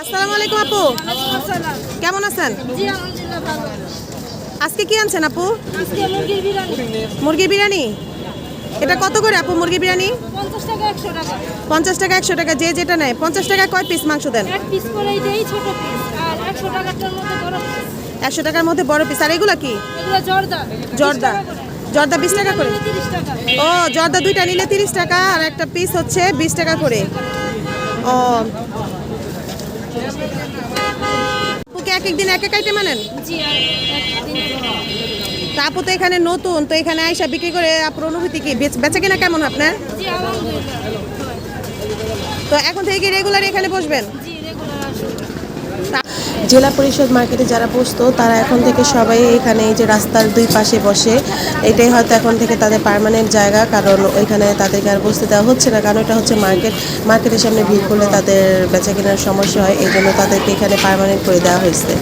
আসসালামু আলাইকুম আপু, কেমন আছেন? জি আলহামদুলিল্লাহ ভালো। আজকে কি আনছেন আপু? আজকে মুরগির বিরিয়ানি মুরগি বিরিয়ানি। এটা কত করে আপু মুরগি বিরিয়ানি? 50 টাকা 100 টাকা। 50 টাকা 100 টাকা, যে যেটা নেয়। 50 টাকা কয় পিস মাংস দেন? এক পিস করেই দেই ছোট পিস, আর 100 টাকাটার মধ্যে বড় পিস। 100 টাকার মধ্যে বড় পিস। আর এগুলা কি? এগুলো জর্দা। জর্দা। জর্দা 20 টাকা করে। 30 টাকা। ও, জর্দা দুইটা নিলে 30 টাকা আর একটা পিস হচ্ছে 20 টাকা করে। ও, আপুকে এক এক দিন এক এক আইটেম আনেন? জি আর একদিন। তা আপু তো এখানে নতুন, তো এখানে আইসা বিক্রি করে আপনার অনুভূতি কি? বেচা কিনা কেমন আপনার? জি আলহামদুলিল্লাহ। তো এখন থেকে কি রেগুলার এখানে বসবেন? জি রেগুলার আসুন। জেলা পরিষদ মার্কেটে যারা বসতো তারা এখন থেকে সবাই এখানে এই যে রাস্তার দুই পাশে বসে। এটাই হয়তো এখন থেকে তাদের পার্মানেন্ট জায়গা, কারণ ওইখানে তাদেরকে আর বসতে দেওয়া হচ্ছে না, কারণ এটা হচ্ছে মার্কেট। মার্কেটের সামনে ভিড় করলে তাদের বেচা কেনার সমস্যা হয়, এই জন্য তাদেরকে এখানে পার্মানেন্ট করে দেওয়া হয়েছে।